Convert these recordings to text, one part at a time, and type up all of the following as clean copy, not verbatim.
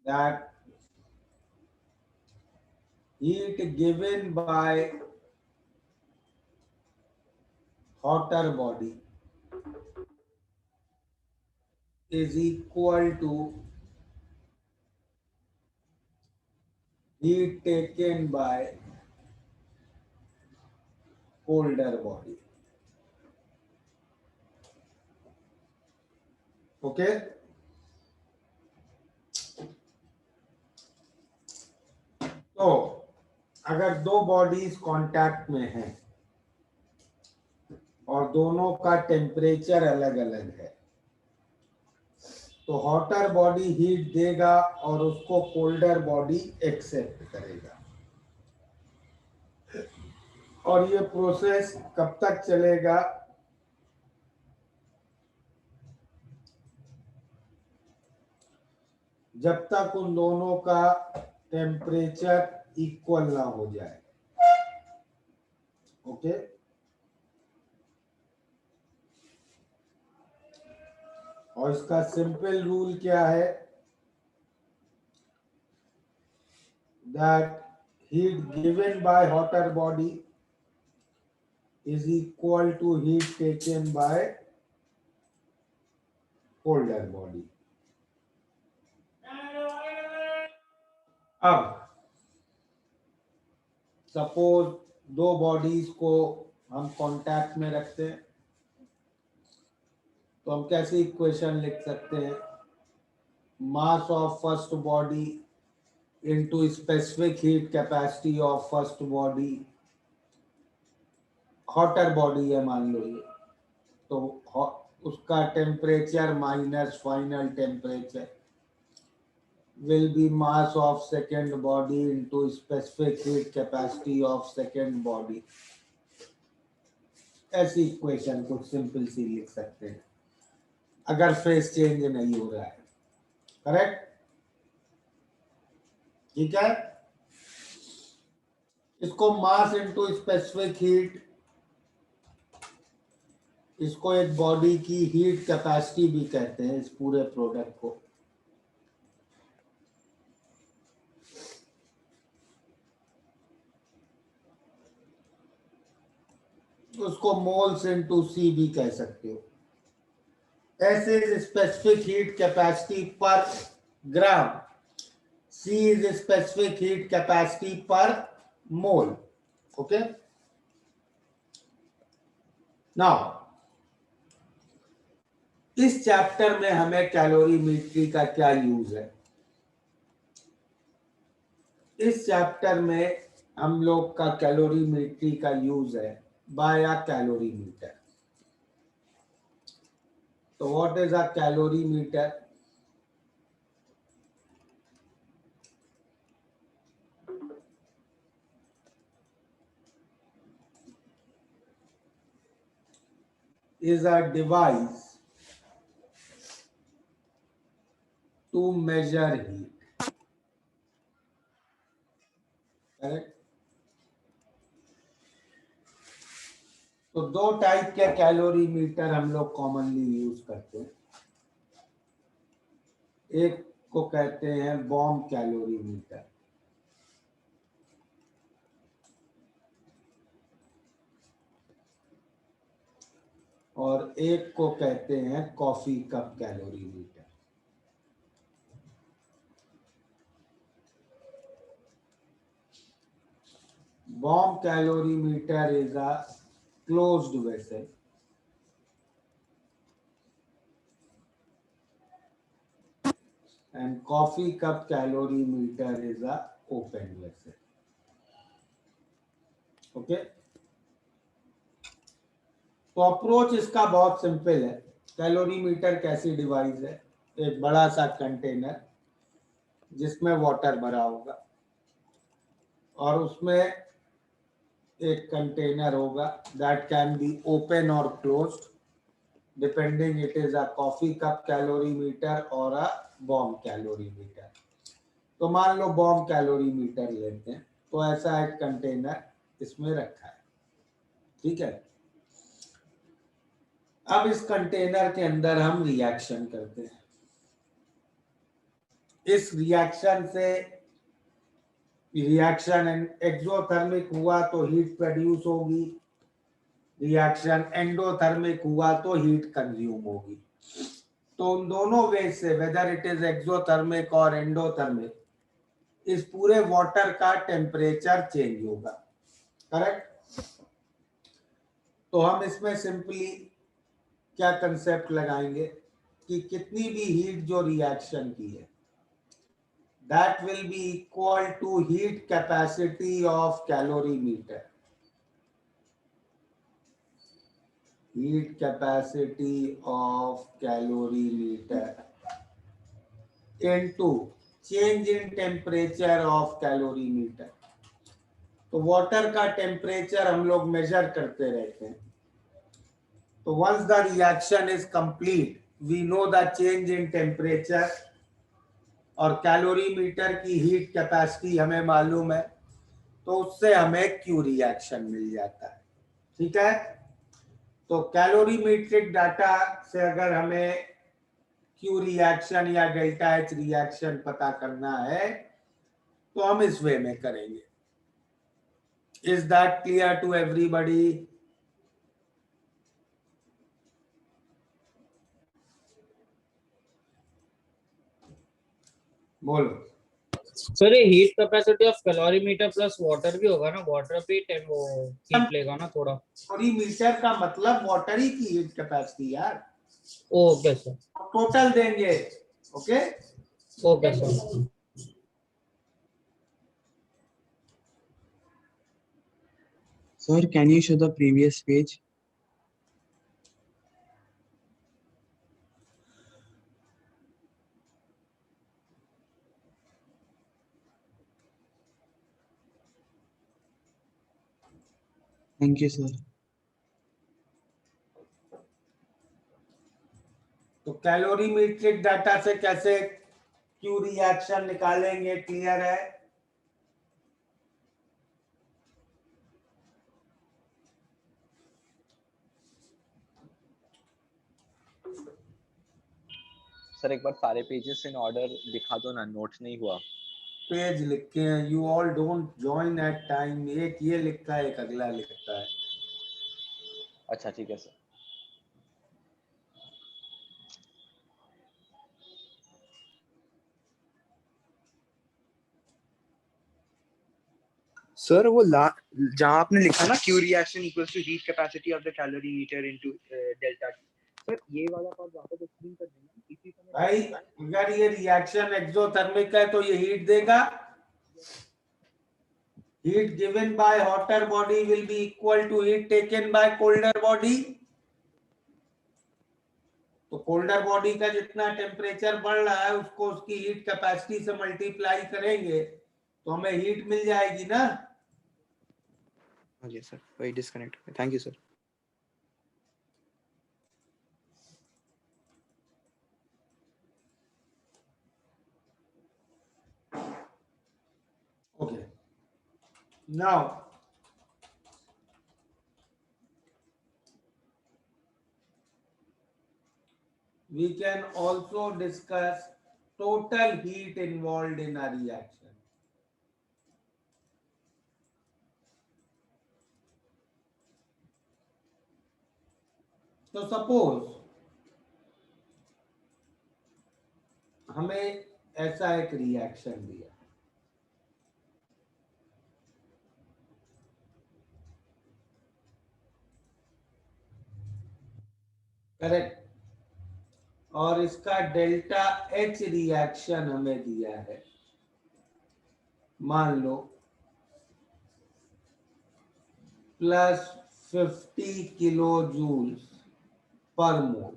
that heat given by hotter body is equal to heat taken by colder body. Okay, तो अगर दो bodies contact में हैं और दोनों का टेम्परेचर अलग अलग है, तो हॉटर बॉडी हीट देगा और उसको कोल्डर बॉडी एक्सेप्ट करेगा। और ये प्रोसेस कब तक चलेगा? जब तक उन दोनों का टेम्परेचर इक्वल ना हो जाए। ओके, और इसका सिंपल रूल क्या है? That heat given by hotter body is equal to heat taken by colder body. अब सपोज दो बॉडीज को हम कांटेक्ट में रखते हैं, तो हम कैसे इक्वेशन लिख सकते हैं? Mass of first body into specific heat capacity of first body. Hotter body है मान लो ये, तो उसका temperature minus final temperature will be mass of second body into specific heat capacity of second body. ऐसी equation कुछ simple सी लिख सकते हैं अगर फेस चेंज नहीं हो रहा है। करेक्ट? ठीक है, इसको मास इनटू स्पेसिफिक हीट, इसको एक बॉडी की हीट कैपेसिटी भी कहते हैं इस पूरे प्रोडक्ट को। उसको मोल्स इनटू सी भी कह सकते हो। S is specific heat capacity per gram, C is specific heat capacity per mole. Okay, now इस चैप्टर में हमें कैलोरीमेट्री का क्या यूज है? इस चैप्टर में हम लोग का कैलोरीमेट्री का यूज है बाय अ कैलोरीमीटर। तो what is a calorimeter? is a device to measure heat. Correct? तो दो टाइप के कैलोरीमीटर हम लोग कॉमनली यूज करते हैं। एक को कहते हैं बॉम कैलोरीमीटर, और एक को कहते हैं coffee cup calorimeter. Bomb calorimeter is a closed vessel and coffee cup calorimeter is a open vessel. Okay, तो अप्रोच इसका बहुत सिंपल है। कैलोरीमीटर कैसी डिवाइस है? एक बड़ा सा कंटेनर जिसमें वाटर भरा होगा और उसमें एक कंटेनर होगा दैट कैन बी ओपन और closed depending it is a coffee cup calorimeter और अ बॉम कैलोरीमीटर। तो मान लो बॉम कैलोरीमीटर लेते हैं, तो ऐसा एक कंटेनर इसमें रखा है। ठीक है, अब इस कंटेनर के अंदर हम रिएक्शन करते हैं। इस रिएक्शन से रिएक्शन एक्सोथर्मिक हुआ तो हीट प्रोड्यूस होगी, रिएक्शन एंडोथर्मिक हुआ तो हीट कंज्यूम होगी। तो उन दोनों वे से वेदर इट इज एक्सोथर्मिक और एंडोथर्मिक, इस पूरे वाटर का टेम्परेचर चेंज होगा, करेक्ट। तो हम इसमें सिंपली क्या कंसेप्ट लगाएंगे कि कितनी भी हीट जो रिएक्शन की है, that will be equal to heat capacity of calorimeter. Heat capacity of calorimeter into change in temperature of calorimeter. तो वाटर का टेम्परेचर हम लोग मेजर करते रहते हैं। तो once the reaction is complete, we know the change in temperature और calorimeter की हीट कैपेसिटी हमें मालूम है, तो उससे हमें क्यू रिएक्शन मिल जाता है। ठीक है, तो कैलोरीमेट्रिक डाटा से अगर हमें क्यू रिएक्शन या डेल्टा एच रिएक्शन पता करना है तो हम इस वे में करेंगे। Is that clear to everybody? बोलो सर, ये heat capacity of calorimeter plus water भी होगा ना? वाटर भी वो हीट लेगा ना थोड़ा? कैलोरीमीटर का मतलब वाटर ही की हीट कैपेसिटी यार। ओके सर, टोटल देंगे। Okay okay sir. Sir, can you show the previous page? Thank you, sir. तो कैलोरीमेट्रिक डाटा से कैसे क्यू रिएक्शन निकालेंगे, क्लियर है? सर एक बार सारे पेजेस इन ऑर्डर दिखा दो ना, नोट्स नहीं हुआ। पेज लिखे हैं, you all don't join at time. एक ये लिखता है, एक अगला लिखता है। अच्छा ठीक है सर। सर वो जहां आपने लिखा ना Q reaction equals to heat capacity of the calorimeter into delta T, sir ये वाला पार्ट वापस एक्सप्लेन कर देना इसी समय। भाई अगर ये रिएक्शन एक्सोथर्मिक है तो ये हीट देगा। Heat given by hotter body will be equal to heat taken by colder body. तो कोल्डर बॉडी का जितना टेम्परेचर बढ़ रहा है उसको उसकी हीट कैपेसिटी से मल्टीप्लाई करेंगे तो हमें हीट मिल जाएगी ना। हाँ जी सर, वही disconnect. Thank you sir. Okay. Now, we can also discuss total heat involved in a reaction. तो सपोज हमें ऐसा एक रिएक्शन दिया, करेक्ट, और इसका डेल्टा एच रिएक्शन हमें दिया है, मान लो प्लस 50 किलो जूल्स पर मोल।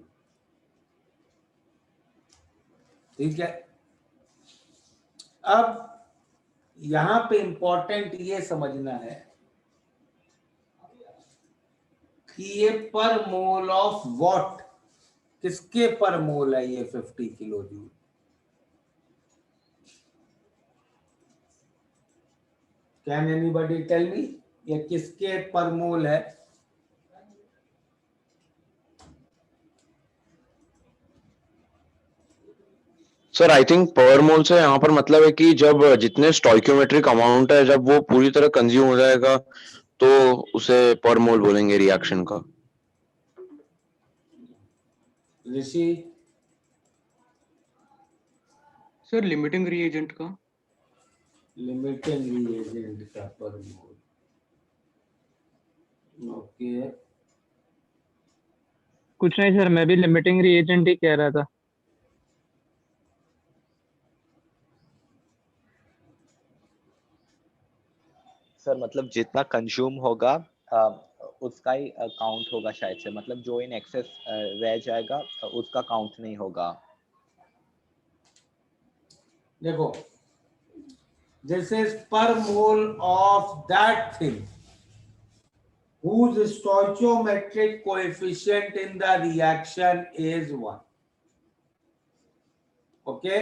ठीक है, अब यहां पे इंपॉर्टेंट ये समझना है कि ये पर मोल ऑफ व्हाट, किसके पर मोल है ये 50 kilo joule? Can anybody tell me ये किसके पर मोल है? सर आई थिंक पर मोल से यहाँ पर मतलब है कि जब जितने स्टोइकियोमेट्रिक अमाउंट है जब वो पूरी तरह कंज्यूम हो जाएगा तो उसे पर मोल बोलेंगे रिएक्शन का। ऋषि सर लिमिटिंग रिएजेंट का। लिमिटिंग रिएजेंट का पर मोल, ओके। कुछ नहीं सर, मैं भी लिमिटिंग रिएजेंट ही कह रहा था। सर मतलब जितना कंज्यूम होगा उसका ही काउंट होगा शायद से, मतलब जो इन एक्सेस रह जाएगा उसका काउंट नहीं होगा। देखो, this is per mole of that thing whose stoichiometric coefficient in the reaction is 1. Okay,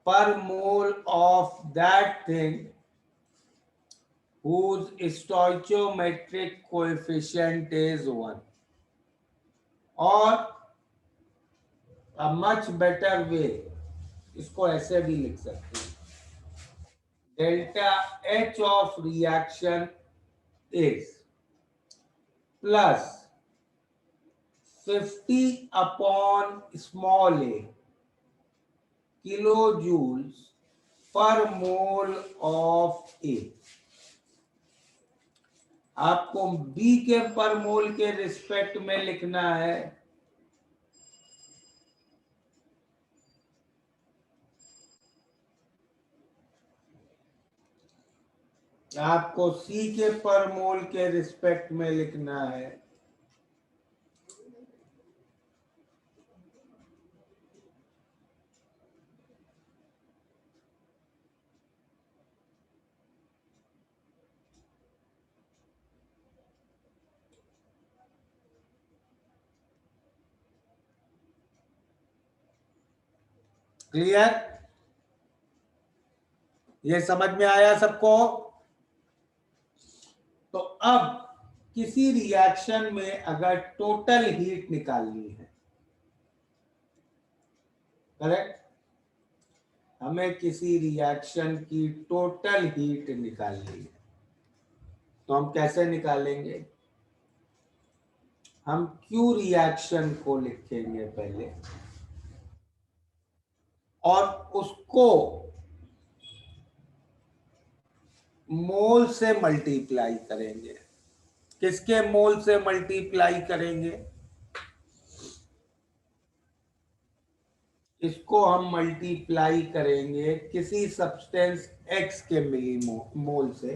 per mole of that thing whose stoichiometric coefficient is 1. और a much better way, इसको ऐसे भी लिख सकते हैं, delta H of reaction is plus 50 upon small a kilojoules per mole of A. आपको B के पर मोल के रिस्पेक्ट में लिखना है आपको C के पर मोल के रिस्पेक्ट में लिखना है क्लियर? ये समझ में आया सबको? तो अब किसी रिएक्शन में अगर टोटल हीट निकालनी है, करेक्ट, हमें किसी रिएक्शन की टोटल हीट निकालनी है, तो हम कैसे निकालेंगे? हम क्यू रिएक्शन को लिखेंगे पहले और उसको मोल से मल्टीप्लाई करेंगे। किसके मोल से मल्टीप्लाई करेंगे? इसको हम मल्टीप्लाई करेंगे किसी सब्सटेंस X के मिली मोल से,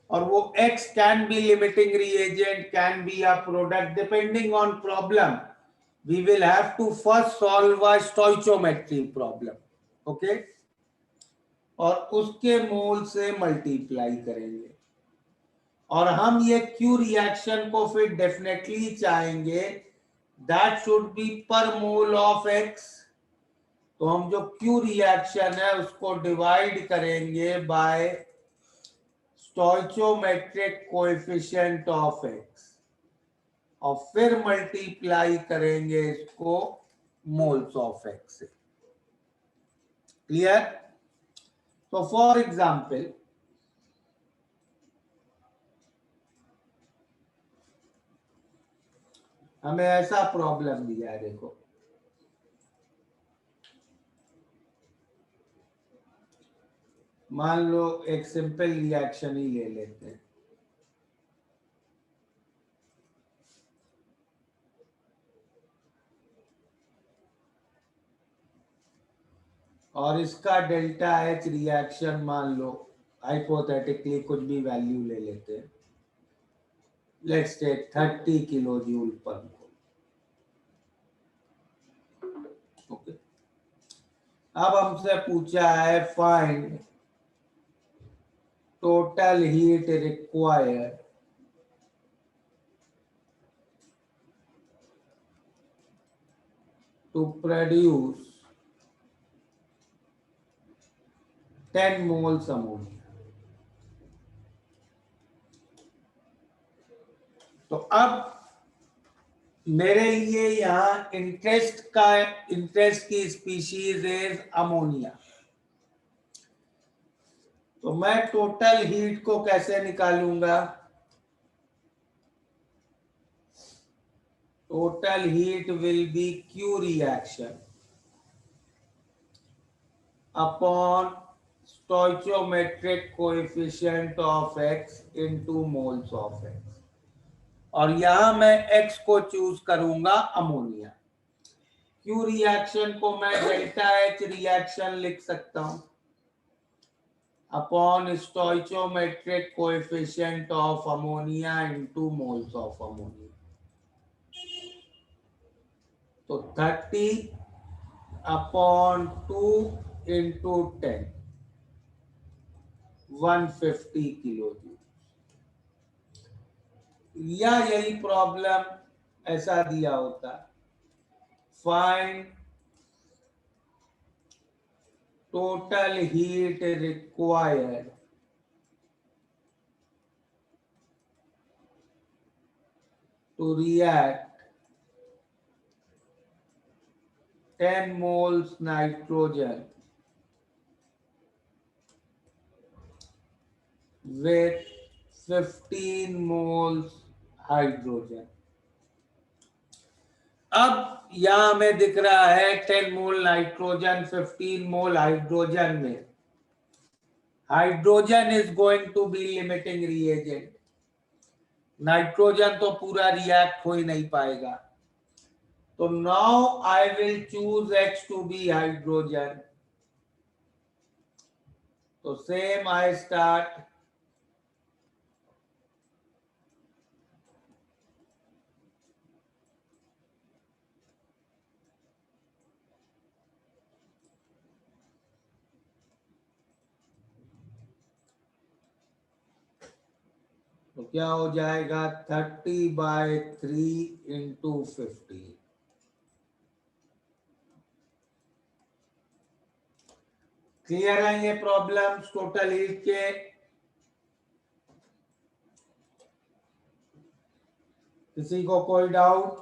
और वो X can be limiting reagent, can be a product, depending on problem we will have to first solve a stoichiometry problem, okay? और उसके मोल से मल्टीप्लाई करेंगे और हम ये क्यू रिएक्शन को फिर डेफिनेटली चाहेंगे दैट शुड बी पर मोल ऑफ X। तो हम जो क्यू रिएक्शन है उसको डिवाइड करेंगे बाय स्टोइचियोमेट्रिक कोएफिशिएंट ऑफ X और फिर मल्टीप्लाई करेंगे इसको मोल्स ऑफ X से। क्लियर? तो फॉर एग्जांपल हमें ऐसा प्रॉब्लम दिया है, देखो मान लो एक सिंपल रिएक्शन ही ले लेते हैं, और इसका डेल्टा H रिएक्शन मान लो हाइपोथेटिकली कुछ भी वैल्यू ले लेते हैं, लेट्स टेक 30 किलो जूल पर मोल। ओके, अब हमसे पूछा है find total heat required to produce 10 moles ammonia. तो अब मेरे लिए यहाँ इंटरेस्ट की स्पीशीज इज अमोनिया। तो मैं टोटल हीट को कैसे निकालूंगा? Total heat will be Q reaction upon stoichiometric coefficient of x into moles of x, और यहां मैं x को चूज करूंगा अमोनिया। Q रिएक्शन को मैं डेल्टा H रिएक्शन लिख सकता हूं upon stoichiometric coefficient of ammonia into moles of ammonia। तो 30 अपॉन 2 इंटू 10, 150 किलो जूल। या यही प्रॉब्लम ऐसा दिया होता, find total heat required to react 10 moles nitrogen with 15 moles hydrogen। अब यहां हमें दिख रहा है 10 मोल नाइट्रोजन 15 मोल हाइड्रोजन में hydrogen is going to be limiting reagent. Nitrogen तो पूरा रिएक्ट हो ही नहीं पाएगा। तो now I will choose H to be hydrogen. तो सेम आई स्टार्ट तो क्या हो जाएगा 30/3 इंटू 50। क्लियर है ये प्रॉब्लम्स टोटल हीट के? किसी को कोई डाउट?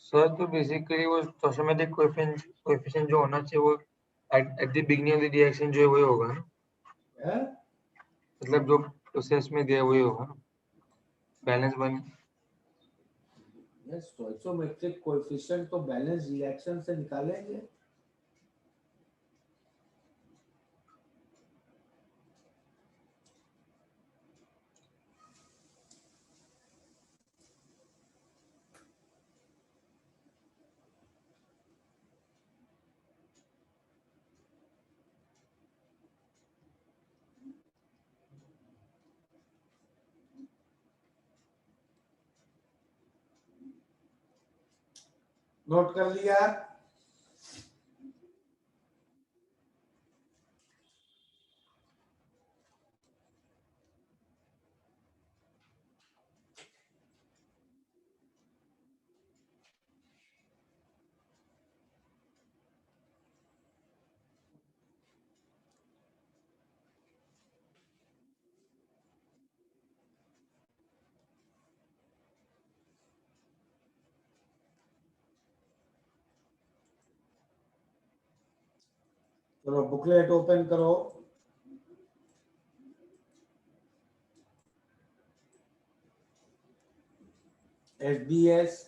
सर तो बेसिकली वो stoichiometric कोएफिशिएंट जो होना चाहिए वो at the beginning of the reaction जो है वही होगा ना, है? मतलब जो प्रोसेस में दिया वही होगा ना, बैलेंस बन। स्टोइचोमेट्रिक कोएफिशिएंट तो बैलेंस रिएक्शन से निकालेंगे। नोट कर लिया? चलो बुकलेट ओपन करो। SBS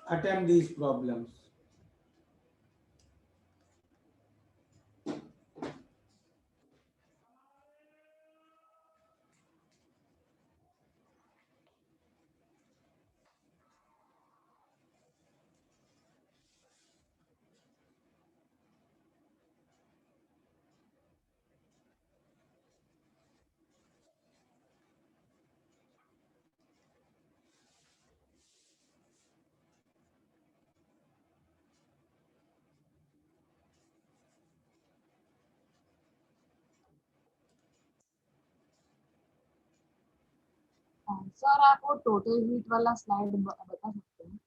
attempt these problems. Sir आप वो टोटल हीट वाला स्लाइड बता सकते हैं?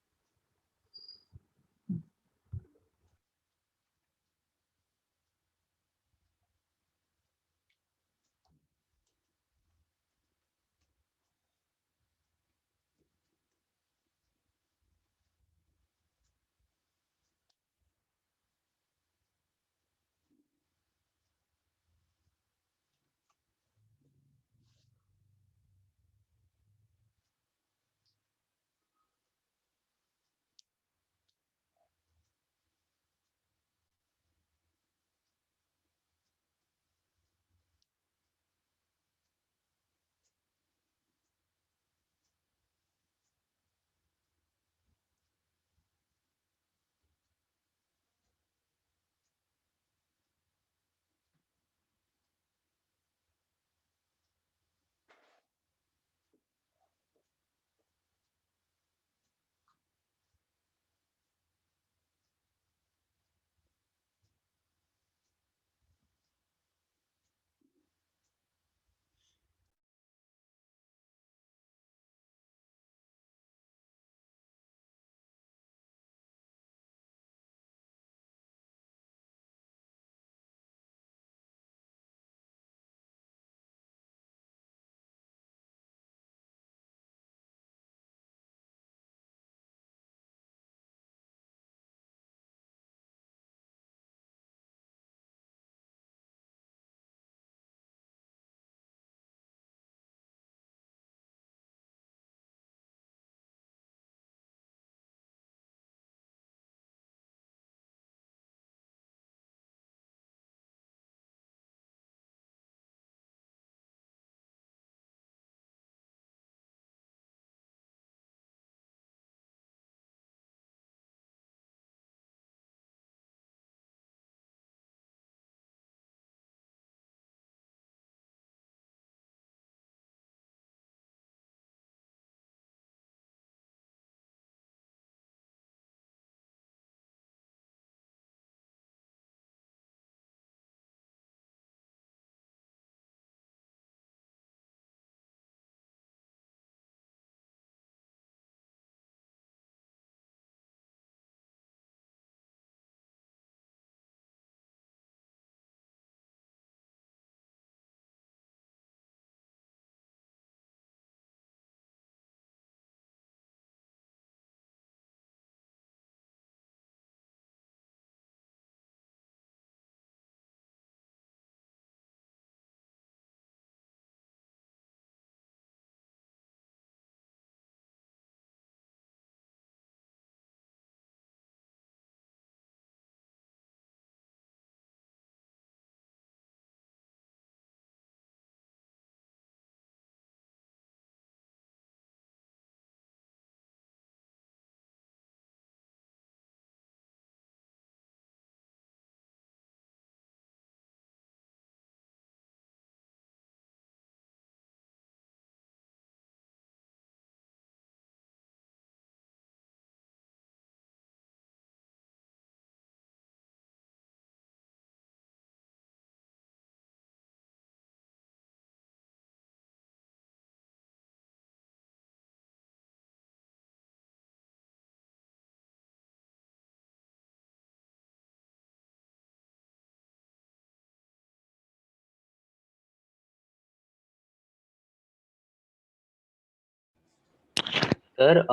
सर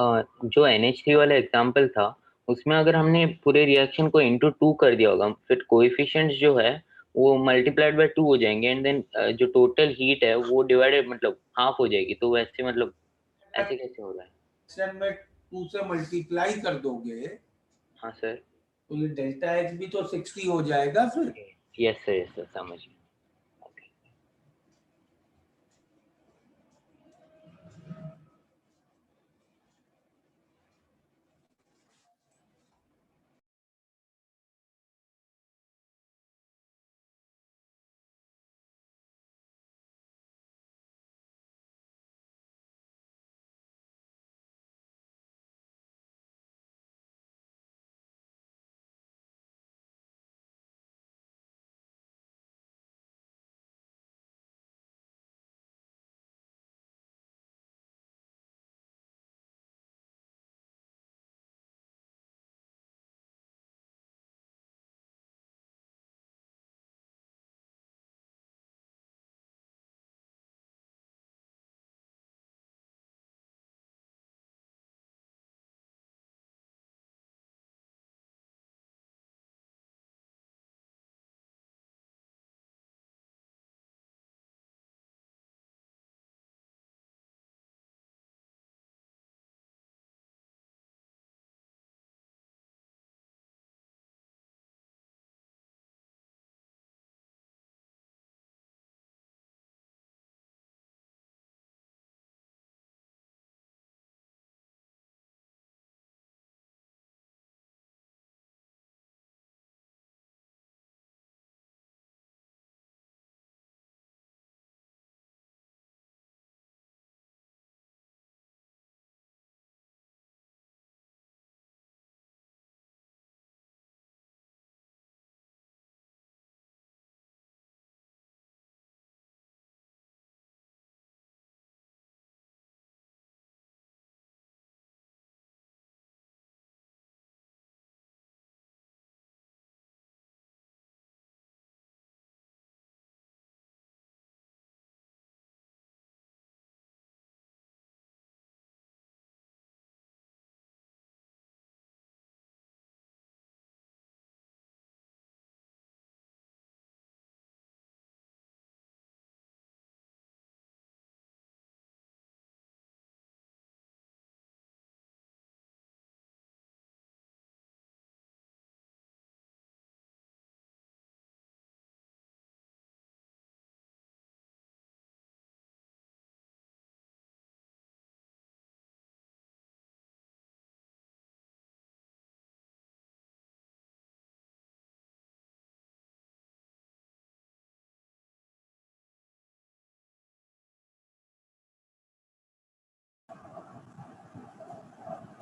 जो NH3 वाला एग्जाम्पल था उसमें अगर हमने पूरे रिएक्शन को इंटू 2 कर दिया होगा फिर कोएफिशिएंट्स जो है वो मल्टीप्लाइड बाय 2 हो जाएंगे एंड देन जो टोटल हीट है वो डिवाइडेड मतलब हाफ हो जाएगी तो वैसे मतलब ऐसे कैसे हो रहा है? रिएक्शन में 2 से मल्टीप्लाई कर दोगे हाँ सर, तो ये डेल्टा एक्स भी तो 60 हो जाएगा फिर। यस सर, समझ गया।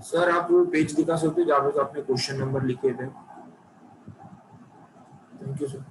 सर आप वो पेज दिखा सकते हो जहाँ पे आपने क्वेश्चन नंबर लिखे थे? Thank you sir.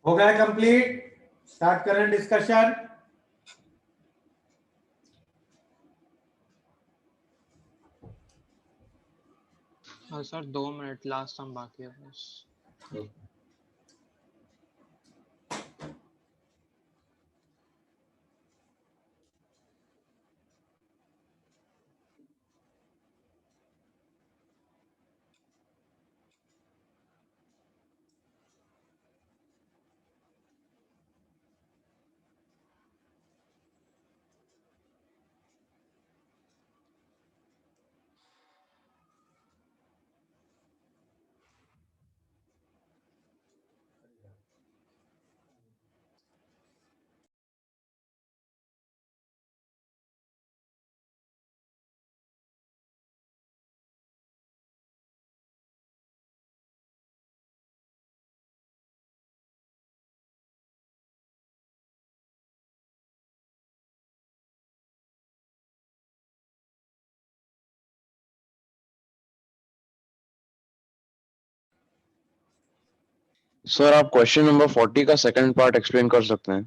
हो गया कंप्लीट? स्टार्ट करें discussion. Sir 2 minute last time बाकी है बस। सर आप क्वेश्चन नंबर 40 का सेकंड पार्ट एक्सप्लेन कर सकते हैं?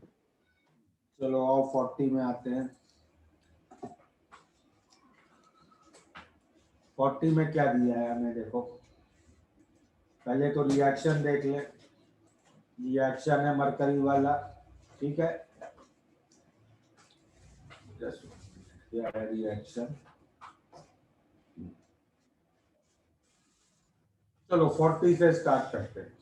चलो आओ 40 में आते हैं। 40 में क्या दिया है हमें देखो। पहले तो रिएक्शन देख ले। रिएक्शन है मरकरी वाला, ठीक है। क्या है रिएक्शन? चलो 40 से स्टार्ट करते हैं।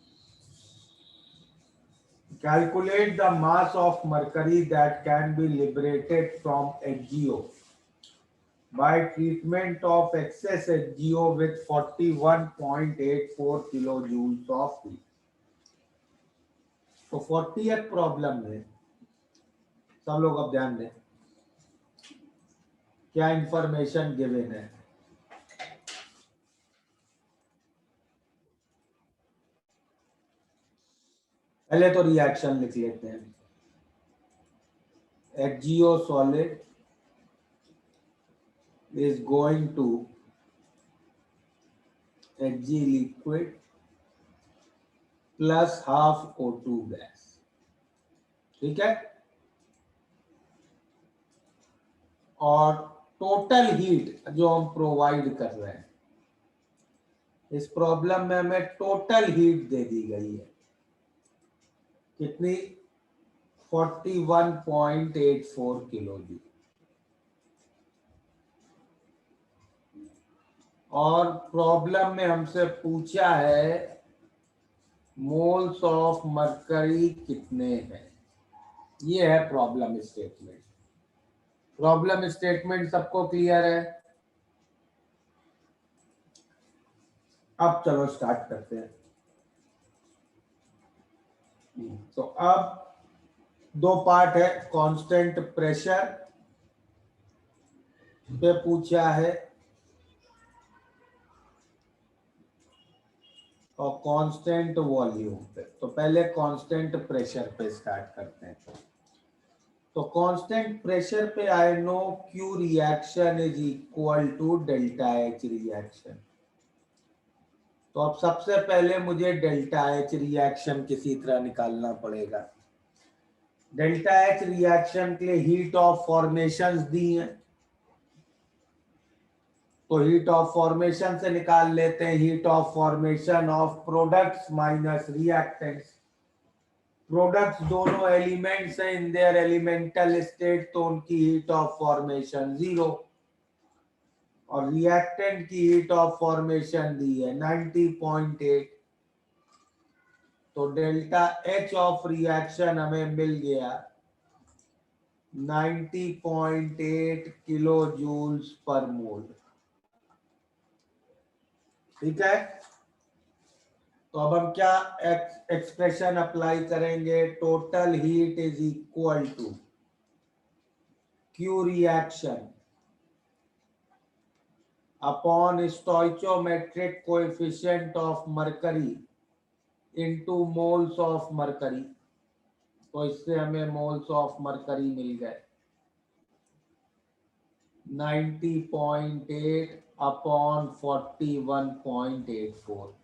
Calculate the mass of mercury that can be liberated from HGO by treatment of excess HGO with 41.84 kilojoules of heat. तो 40th प्रॉब्लम में सब लोग अब ध्यान दें क्या इंफॉर्मेशन गिवन है। पहले तो रिएक्शन लिख लेते हैं। HGO solid is going to Hg liquid plus half O2 gas, ठीक है। और टोटल हीट जो हम प्रोवाइड कर रहे हैं, इस प्रॉब्लम में हमें टोटल हीट दे दी गई है कितनी? 41.84 किलो जूल। और प्रॉब्लम में हमसे पूछा है मोल्स ऑफ मरकरी कितने हैं। ये है प्रॉब्लम स्टेटमेंट। प्रॉब्लम स्टेटमेंट सबको क्लियर है? अब चलो स्टार्ट करते हैं। तो अब दो पार्ट है। कांस्टेंट प्रेशर पे पूछा है और कांस्टेंट वॉल्यूम पे। तो पहले कांस्टेंट प्रेशर पे स्टार्ट करते हैं। तो कांस्टेंट प्रेशर पे I know Q reaction is equal to delta H reaction. तो अब सबसे पहले मुझे डेल्टा एच रिएक्शन किसी तरह निकालना पड़ेगा। डेल्टा एच रिएक्शन के लिए हीट ऑफ फॉर्मेशंस दी हैं, तो हीट ऑफ फॉर्मेशन से निकाल लेते हैं। Heat of formation of products minus reactants. Products दोनों एलिमेंट्स हैं इन देयर एलिमेंटल स्टेट, तो उनकी हीट ऑफ फॉर्मेशन 0। और रिएक्टेंट की हीट ऑफ फॉर्मेशन दी है 90.8। तो डेल्टा एच ऑफ रिएक्शन हमें मिल गया 90.8 किलो जूल्स पर मोल, ठीक है। तो अब हम क्या एक्सप्रेशन अप्लाई करेंगे? Total heat is equal to Q reaction upon stoichiometric coefficient of mercury into moles of mercury. तो इससे हमें मोल्स ऑफ मरकरी मिल गए 90.8 अपॉन 41.84।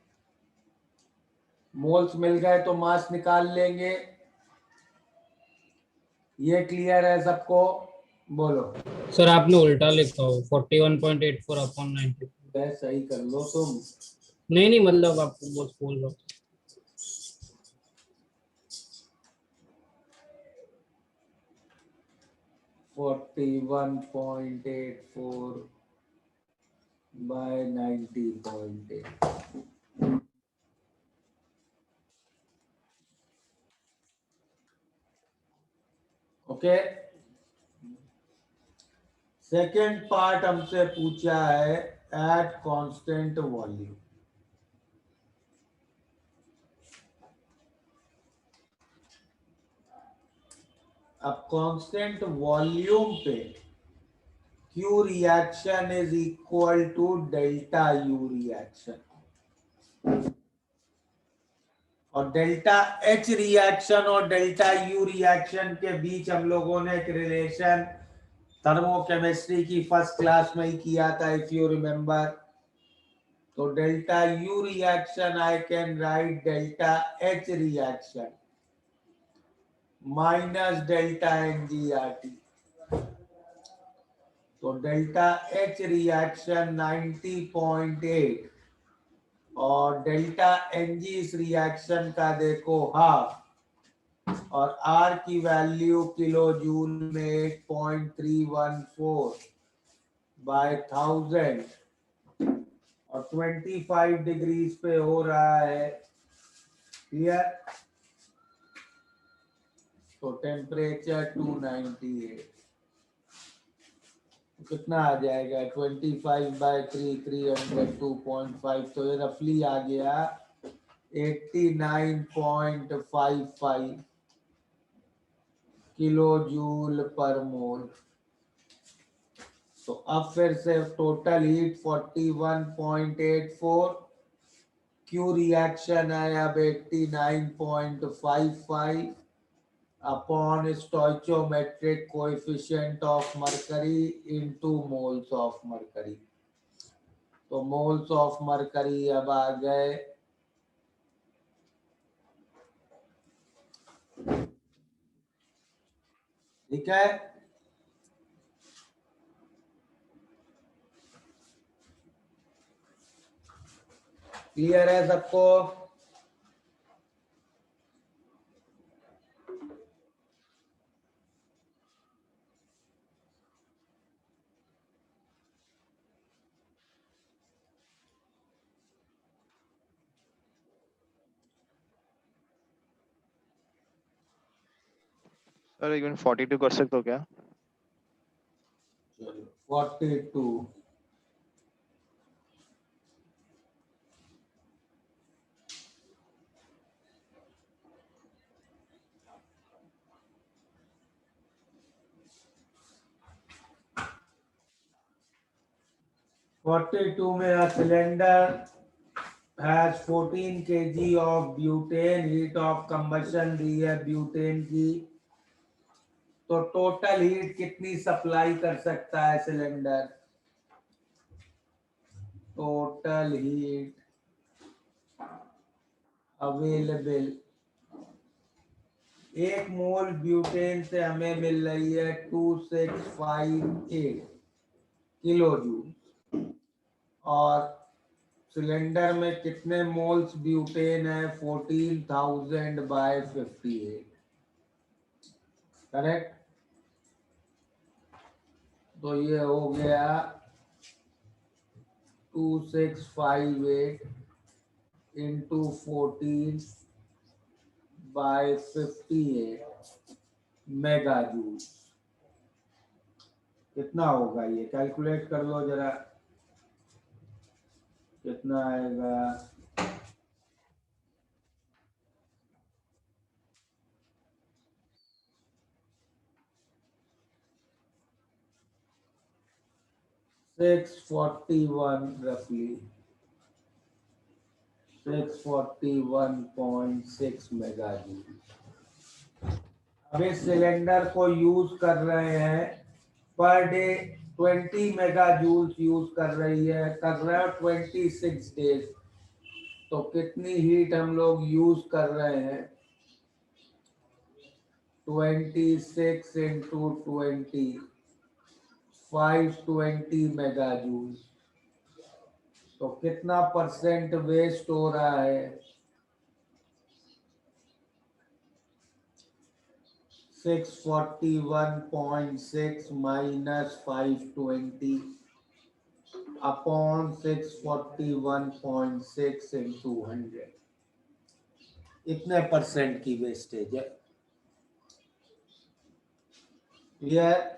मोल्स मिल गए तो मास निकाल लेंगे। ये क्लियर है सबको? बोलो। सर आपने उल्टा लिखा हो 41.84 अपॉन 90। सही कर लो तुम। नहीं नहीं, मतलब आपको बस बोल रहा हूँ। (41.84 by 90.8). ओके। सेकेंड पार्ट हमसे पूछा है एट कांस्टेंट वॉल्यूम। अब कांस्टेंट वॉल्यूम पे Q reaction is equal to delta U reaction, और डेल्टा H रिएक्शन और डेल्टा U रिएक्शन के बीच हम लोगों ने एक रिलेशन थर्मोकेमिस्ट्री की फर्स्ट क्लास में ही किया था, इफ यू रिमेम्बर। तो delta U reaction I can write delta H reaction minus delta NGRT। तो डेल्टा H रिएक्शन 90.8 और डेल्टा NG इस रिएक्शन का देखो हाफ, और R की वैल्यू किलो जूल में 8.314 बाय 1000 और 25 डिग्रीज पे हो रहा है। क्लियर? तो टेम्परेचर 298 कितना आ जाएगा? 25 बाय 3 302.5, तो ये रफली आ गया 89.55 किलो जूल पर मोल। तो अब फिर से टोटल हीट 41.84, क्यू रिएक्शन है अब 89.55 upon stoichiometric coefficient of mercury into moles of mercury. तो मोल्स ऑफ मरकरी अब आ गए ठीक है। क्लियर है सबको? सर इवन 42 कर सकते हो क्या? 42 42 में a cylinder has 14 kg of butane, heat of combustion दी है ब्यूटेन की। तो टोटल हीट कितनी सप्लाई कर सकता है सिलेंडर? टोटल हीट अवेलेबल, 1 मोल ब्यूटेन से हमें मिल रही है 2658 किलो जूल, और सिलेंडर में कितने मोल्स ब्यूटेन है? 14,000 बाय 58। करेक्ट? तो ये हो गया 2658 इंटू 14 बाय 58 मेगा जूल। कितना होगा ये? कैलकुलेट कर लो जरा, कितना आएगा? roughly 641.6 mega joule. अब इस सिलेंडर को यूज कर रहे हैं per day 20 mega joules use कर रहे हो 26 डेज। तो कितनी हीट हम लोग यूज कर रहे हैं? 26 इंटू 20, 520 मेगा जूल। तो कितना परसेंट वेस्ट हो रहा है? 641.6 माइनस 520 अपॉन 641.6 इंटू 100। इतने परसेंट की वेस्टेज है। यह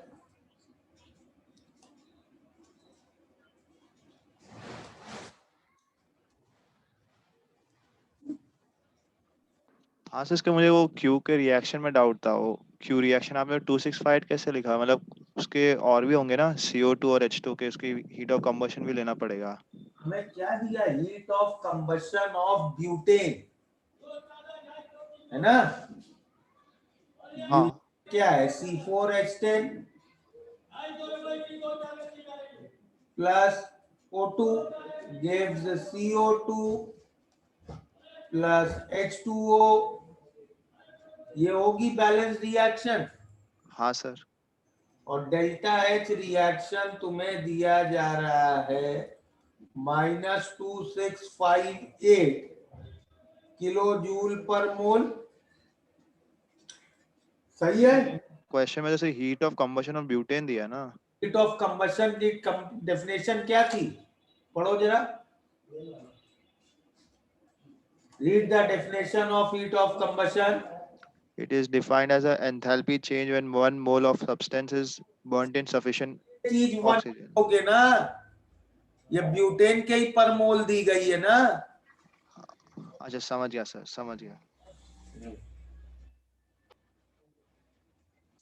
हाँ सर, इसके मुझे वो क्यू के रिएक्शन में डाउट था। वो क्यू रिएक्शन आपने 265 कैसे लिखा? मतलब उसके और भी होंगे ना, CO2 और H2 के, उसकी हीट ऑफ कंबशन भी लेना पड़ेगा। हमें क्या दिया? Heat of combustion of butane, है ना? हाँ क्या है? C4H10 plus O2 gives CO2 plus H2O। ये होगी बैलेंस रिएक्शन। हाँ सर। और डेल्टा H रिएक्शन तुम्हें दिया जा रहा है -2658 किलो जूल पर मोल। सही है? क्वेश्चन में जैसे heat of combustion of butane दिया ना। हीट ऑफ कंबशन की डेफिनेशन क्या थी? पढ़ो जरा। Read the definition of heat of combustion. It is defined as an enthalpy change when 1 mole of substance is burnt in sufficient चीज one oxygen. होगे ना, ये ब्यूटेन के ही पर मोल दी गई है ना। अच्छा समझ गया सर, समझ गया।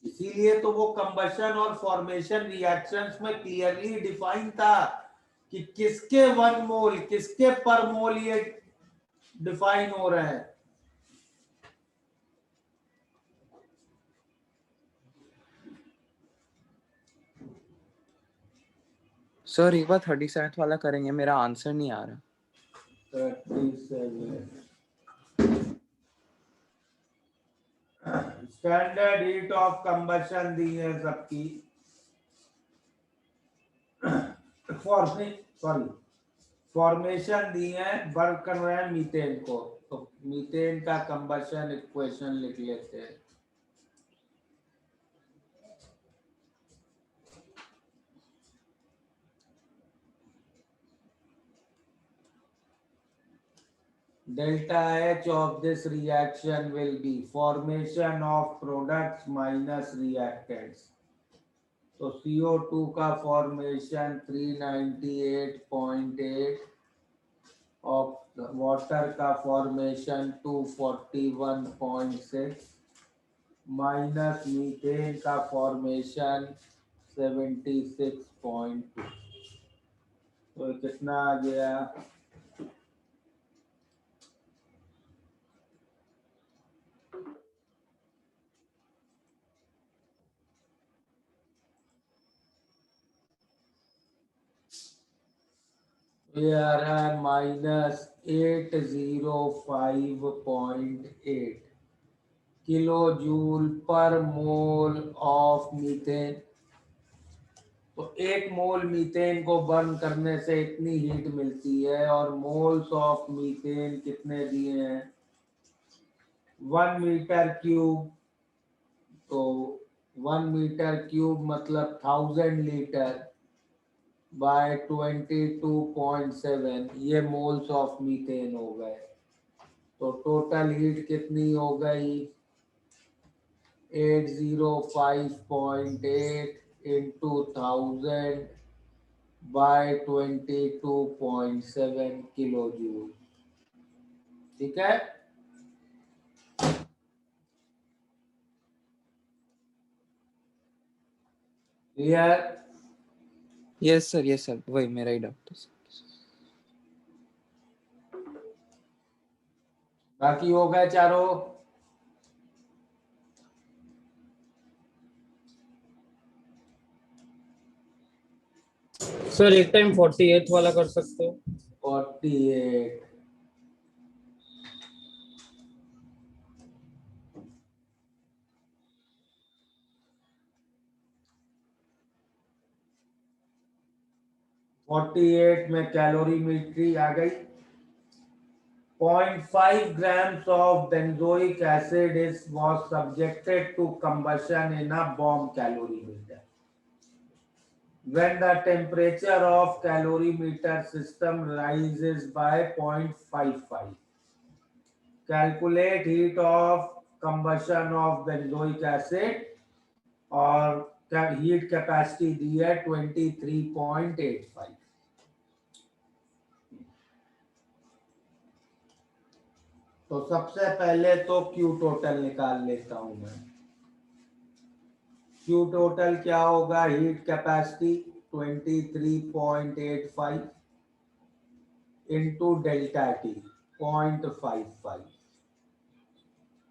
इसीलिए तो वो कंबशन और फॉर्मेशन रिएक्शंस में क्लियरली डिफाइन था कि किसके 1 मोल, किसके पर मोल ये डिफाइन हो रहे हैं। सर एक बार 37 वाला करेंगे, मेरा आंसर नहीं आ रहा। 37 स्टैंडर्ड हीट ऑफ कंबशन दी है सबकी। फॉर्मेशन दी है, वर्क कर रहे हैं मीथेन को, तो मीथेन का कंबशन इक्वेशन लिख लेते हैं। Delta H of this reaction will be formation of products minus reactants. तो CO2 का फॉर्मेशन 398.8 और वाटर का फॉर्मेशन 241.6 माइनस मीथेन का फॉर्मेशन 76.2। तो कितना आ गया? ये आ रहा है -805.8 किलो जूल पर मोल ऑफ मीथेन। तो 1 मोल मीथेन को बर्न करने से इतनी हीट मिलती है, और मोल्स ऑफ मीथेन कितने दिए हैं? 1 मीटर क्यूब। तो 1 मीटर क्यूब मतलब 1000 लीटर बाय 22.7, ये मोल्स ऑफ मीथेन हो गए। तो टोटल हीट कितनी हो गई? 805.8 इंटू 1000 बाय 22.7 किलो जूल। ठीक है? क्लियर? यस सर, वही मेरा ही डाउट था। बाकी हो गए चारों? सर एक टाइम 48 वाला कर सकते हो? 48 48 में कैलोरीमेट्री आ गई। 0.5 grams of benzoic acid was subjected to combustion in a bomb calorimeter. When the temperature of calorimeter system rises by 0.55, calculate heat of combustion of benzoic acid और हीट कैपेसिटी दी है 23.85। तो सबसे पहले तो क्यू टोटल निकाल लेता हूं मैं। क्यू टोटल क्या होगा? Heat capacity 23.85 into delta T 0.55,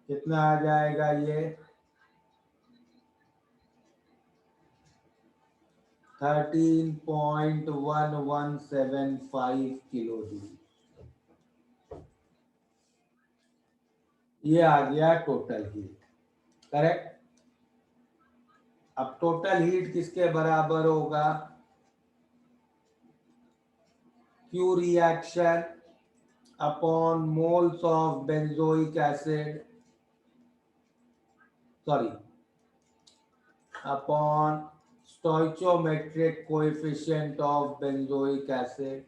कितना आ जाएगा ये? 13.1175 किलो जूल। ये आ गया टोटल हीट, करेक्ट। अब टोटल हीट किसके बराबर होगा? Q reaction upon moles of benzoic acid, sorry, upon stoichiometric coefficient of benzoic acid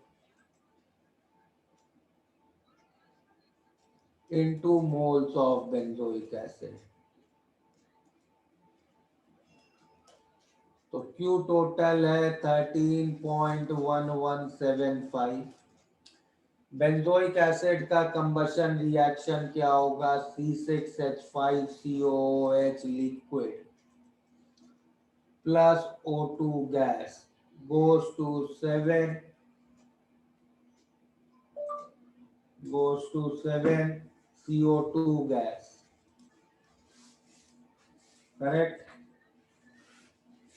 into moles of benzoic acid। तो Q टोटल है 13.1175। बेंजोइक एसिड का कंबशन रिएक्शन क्या होगा? C6H5COOH liquid plus O2 gas goes to 7 CO2 gas, correct,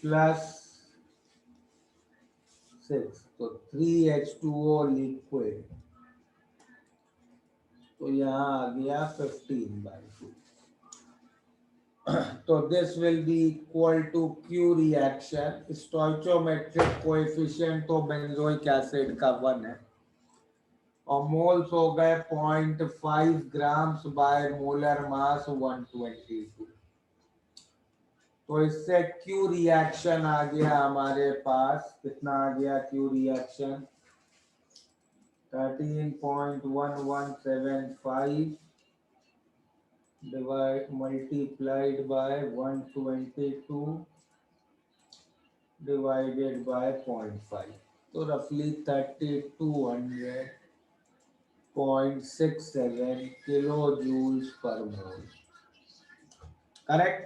plus 6, तो 3H2O liquid, तो यहाँ आ गया 15/2। तो this will be equal to Q reaction, stoichiometric coefficient तो बेंजोइक एसिड का 1 है और मोल्स हो गए 0.5 ग्राम्स बाय मोलर मास 122। तो इससे क्यू रिएक्शन आ गया हमारे पास, कितना आ गया Q reaction? 13.1175 multiplied by 122 divided by 0.5, तो रफली 3200.67 kilo joules per mole, correct।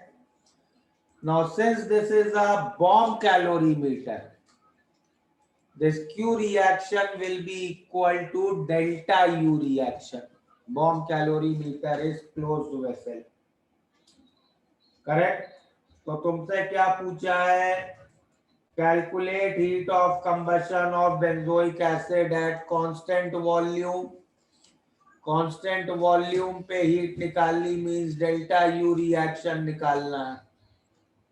Now since this is a bomb calorimeter, this Q reaction will be equal to delta U reaction। Bomb calorimeter is closed vessel, correct। तो तुमसे क्या पूछा है? Calculate heat of combustion of benzoic acid eight constant volume. Constant volume पे heat निकालनी means delta U reaction निकालना है,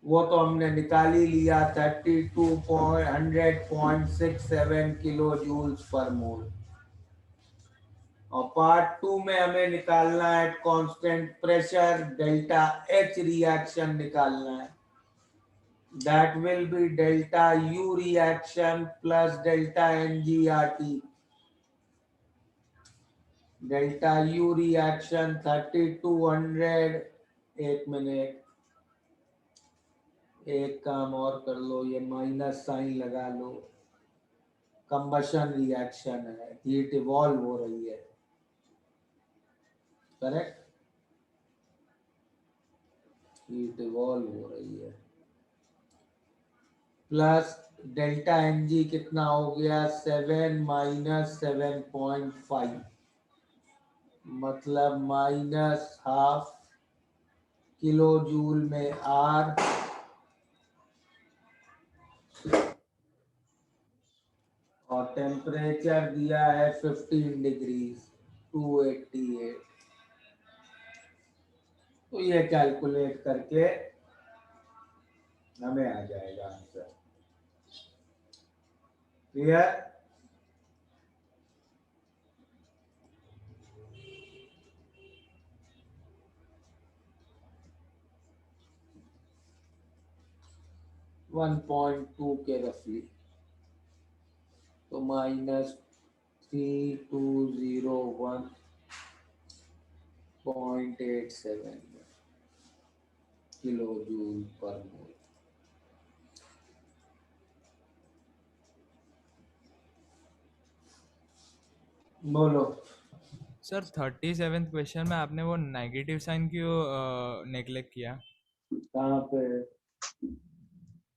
वो तो हमने निकाल ही लिया 32.100.67 किलो जूल्स पर मोल। और पार्ट 2 में हमें निकालना है constant pressure delta H reaction निकालना है, that will be delta U reaction plus delta एनजीआरटी। Delta U reaction 3200, एक मिनट, एक काम और कर लो, ये माइनस साइन लगा लो, कंबशन रिएक्शन है, हीट इवॉल्व हो रही है, करेक्ट, हीट इवॉल्व हो रही है, प्लस डेल्टा एनजी कितना हो गया? 7 माइनस 7.5, मतलब माइनस हाफ किलो जूल में आर, और टेम्परेचर दिया है 15 डिग्रीज 288। तो ये कैलकुलेट करके हमें आ जाएगा आंसर। क्लियर? (1.2 के रफली, तो -3201.87 किलो जूल पर मोल। बोलो सर 37th क्वेश्चन में आपने वो नेगेटिव साइन क्यों नेग्लेक्ट किया? कहाँ पे?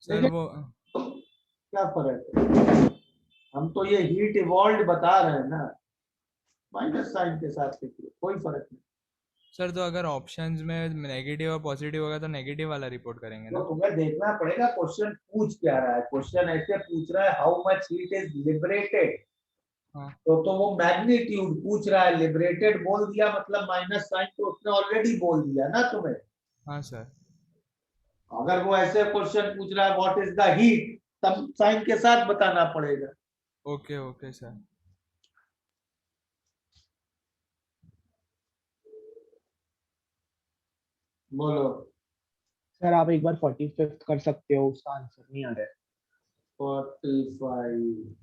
सर वो क्या फर्क है? हम तो ये हीट इवॉल्व बता रहे हैं ना, माइनस साइन के साथ लिखिए, कोई फर्क नहीं। सर तो अगर ऑप्शंस में नेगेटिव और पॉजिटिव होगा तो नेगेटिव वाला रिपोर्ट करेंगे तो ना? तुम्हें देखना पड़ेगा क्वेश्चन पूछ क्या रहा है। क्वेश्चन ऐसे पूछ रहा है how much heat is liberated, हाँ तो वो मैग्नीट्यूड पूछ रहा है। लिबरेटेड बोल दिया मतलब माइनस साइन तो उसने ऑलरेडी बोल दिया ना तुम्हें। हाँ सर। अगर वो ऐसे क्वेश्चन पूछ रहा है व्हाट इज द हीट, तब साइन के साथ बताना पड़ेगा। Okay okay sir. बोलो। सर आप एक बार 45th कर सकते हो, उसका आंसर नहीं आ रहा है। 45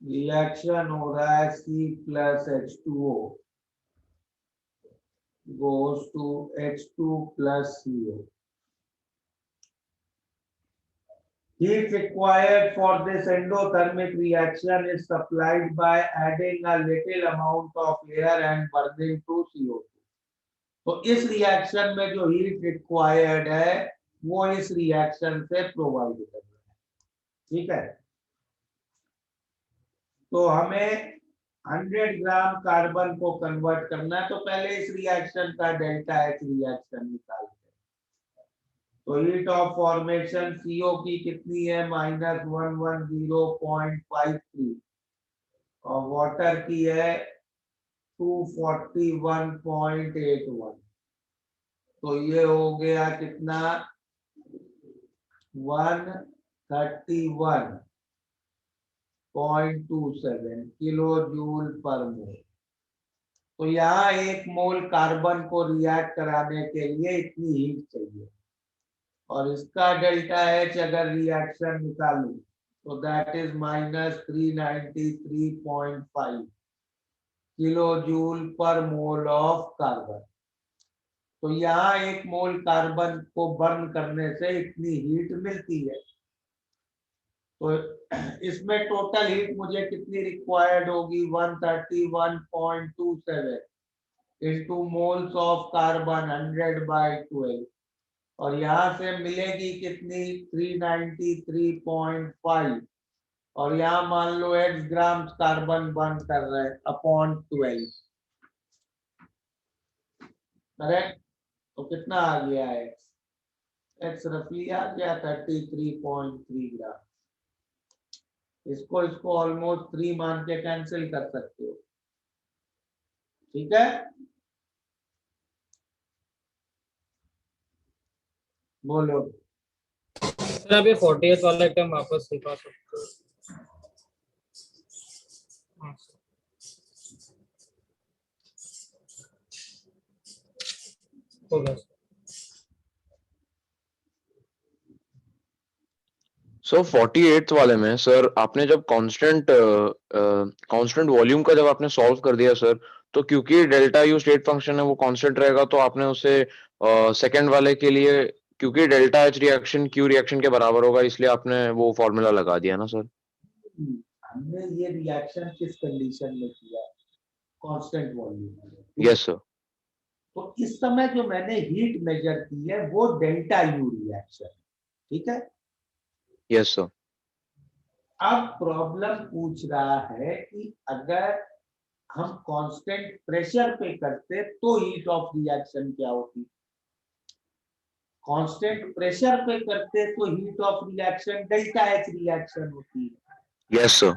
रिएक्शन हो रहा है C+H2O goes to H2 plus CO. Heat required for this endothermic reaction is supplied by adding a little amount of air and burning to CO2. तो इस रिएक्शन में जो हीट रिक्वायर्ड है वो इस रिएक्शन से प्रोवाइड कर रहा है। ठीक है, तो हमें 100 ग्राम कार्बन को कन्वर्ट करना है, तो पहले इस रिएक्शन का डेल्टा H रिएक्शन निकालते हैं। तो हीट ऑफ फॉर्मेशन CO की कितनी है? -110.53 और वाटर की है 241.81। तो ये हो गया कितना? 131.27 किलो जूल पर मोल। तो यहाँ 1 मोल कार्बन को रिएक्ट कराने के लिए इतनी हीट चाहिए, और इसका डेल्टा H अगर रिएक्शन निकालूं तो दैट इज -393.5 किलो जूल पर मोल ऑफ कार्बन। तो यहाँ 1 मोल कार्बन को बर्न करने से इतनी हीट मिलती है। तो इसमें टोटल हीट मुझे कितनी रिक्वायर्ड होगी? 131.27 इंटू मोल्स ऑफ कार्बन 100/12, और यहाँ से मिलेगी कितनी? 393.5, और यहाँ मान लो x ग्राम कार्बन बर्न कर रहे हैं अपॉन 12। करेक्ट? तो कितना आ गया है? x रफली आ गया 33.3 ग्राम। इसको ऑलमोस्ट 3 मान के कैंसिल कर सकते हो। ठीक है, बोलो। सर आप ये 48 वाला एकदम वापस दिखा सकते हो? हाँ सर। होगा सर। सो 48th वाले में सर आपने जब कांस्टेंट वॉल्यूम का जब आपने सॉल्व कर दिया सर, तो क्योंकि डेल्टा यू स्टेट फंक्शन है वो कांस्टेंट रहेगा, तो आपने उसे सेकंड वाले के लिए क्योंकि delta H reaction Q reaction के बराबर होगा इसलिए आपने वो फॉर्मूला लगा दिया ना सर? हमने ये रिएक्शन किस कंडीशन में किया? Constant volume. Yes sir. तो इस समय जो मैंने हीट मेजर की है वो डेल्टा यू रिएक्शन। ठीक है, यस सर। अब प्रॉब्लम पूछ रहा है कि अगर हम कांस्टेंट प्रेशर पे करते तो हीट ऑफ रिएक्शन क्या होती? कांस्टेंट प्रेशर पे करते तो heat of reaction delta H reaction होती है। Yes sir.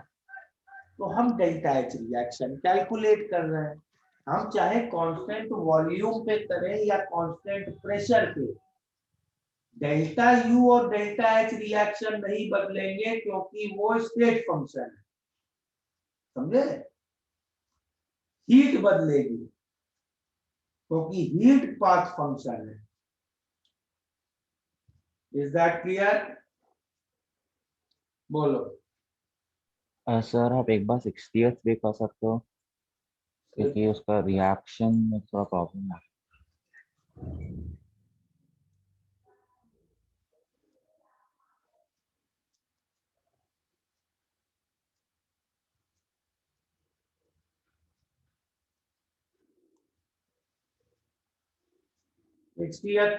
तो हम डेल्टा एच रिएक्शन कैलकुलेट कर रहे हैं। हम चाहे कांस्टेंट वॉल्यूम पे करें या कांस्टेंट प्रेशर पे, डेल्टा यू और डेल्टा एच रिएक्शन नहीं बदलेंगे क्योंकि वो स्टेट फंक्शन है, समझे? हीट बदलेगी क्योंकि हीट पाथ फंक्शन है। Is that clear? बोलो। सर आप एक बार 60th भी कर सकते हो क्योंकि उसका रिएक्शन में थोड़ा प्रॉब्लम है।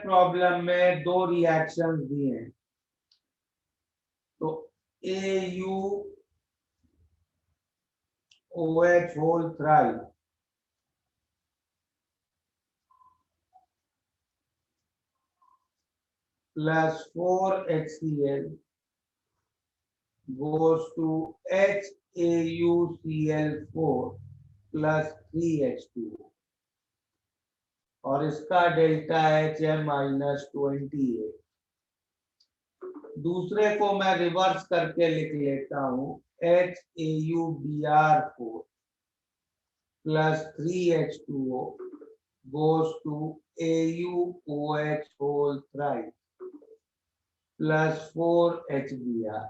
प्रॉब्लम में दो रिएक्शन दिए हैं, तो A U O H whole thrice plus 4HCl goes to HAuCl4 plus 3H2O और इसका डेल्टा एच है -28। दूसरे को मैं रिवर्स करके लिख लेता हूं, HAuBr4 plus 3H2O goes to AuOH whole thrice plus 4HBr।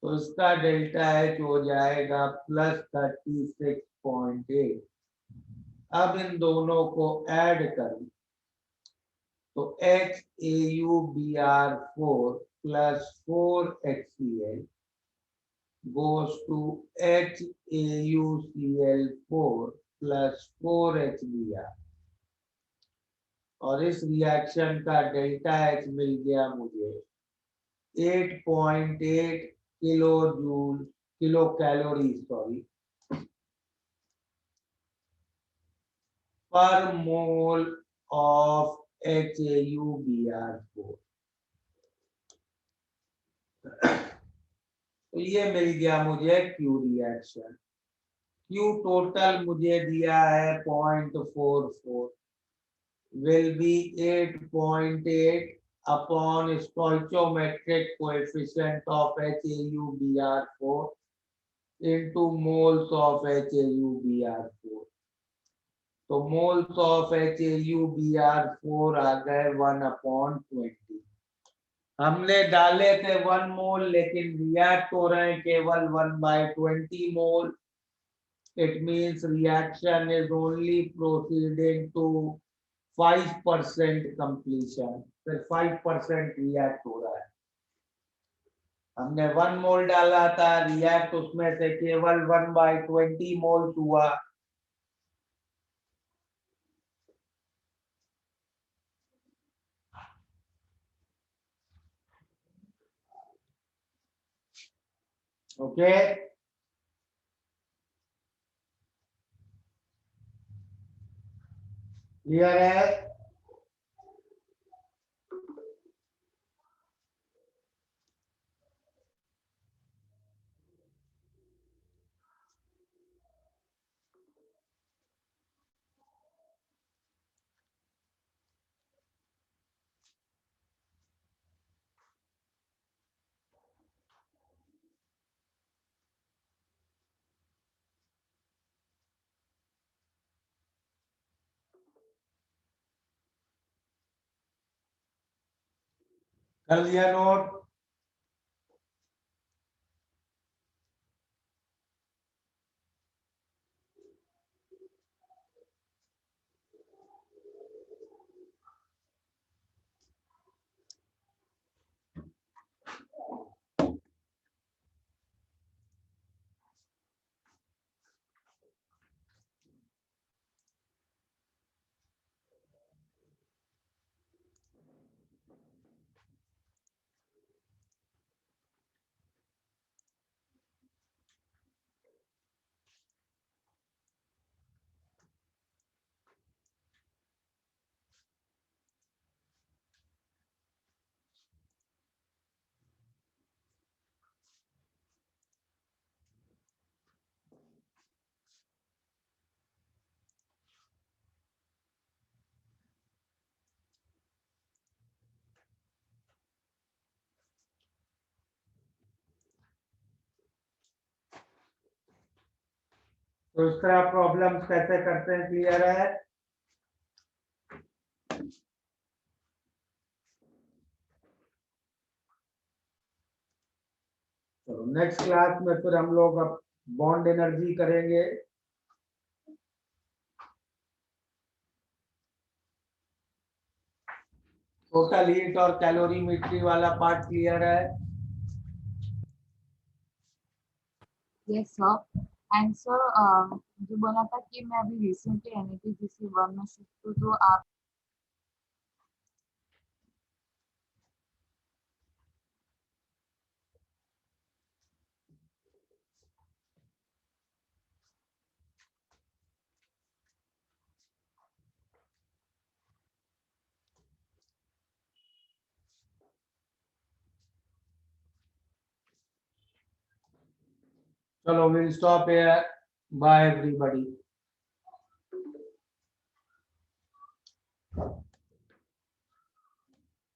तो इसका डेल्टा एच हो जाएगा +36.8। अब इन दोनों को ऐड करें तो HAuBr4 plus 4HCl goes to HAuCl4 plus 4HBr और इस रिएक्शन का डेल्टा एच मिल गया मुझे 8.8 किलो कैलोरी पर मोल ऑफ HAuBr4। तो ये मिल गया मुझे क्यू रिएक्शन। क्यू टोटल मुझे दिया है 0.44 will be 8.8 upon stoichiometric coefficient of HAuBr4 into moles of HAuBr4। तो moles of HAuBr4 आ गए 1/20। हमने डाले थे 1 मोल लेकिन रिएक्ट हो रहे हैं केवल 1/20 मोल। It means reaction is only proceeding to 5% completion, फिर 5% रिएक्ट हो रहा है। हमने 1 मोल डाला था, रिएक्ट उसमें से केवल 1/20 मोल हुआ। ओके, क्लियर है? कर लिया नोट? तो इस तरह प्रॉब्लम्स कैसे करते हैं, क्लियर है? तो नेक्स्ट क्लास में फिर हम लोग अब बॉन्ड एनर्जी करेंगे। टोटल हीट और कैलोरीमेट्री वाला पार्ट क्लियर है? Yes sir. एंड सर जो बोला था कि मैं अभी रिसेंटली NATGC 1 में शिफ्ट हूँ, तो आप चलो we'll stop here. Bye everybody.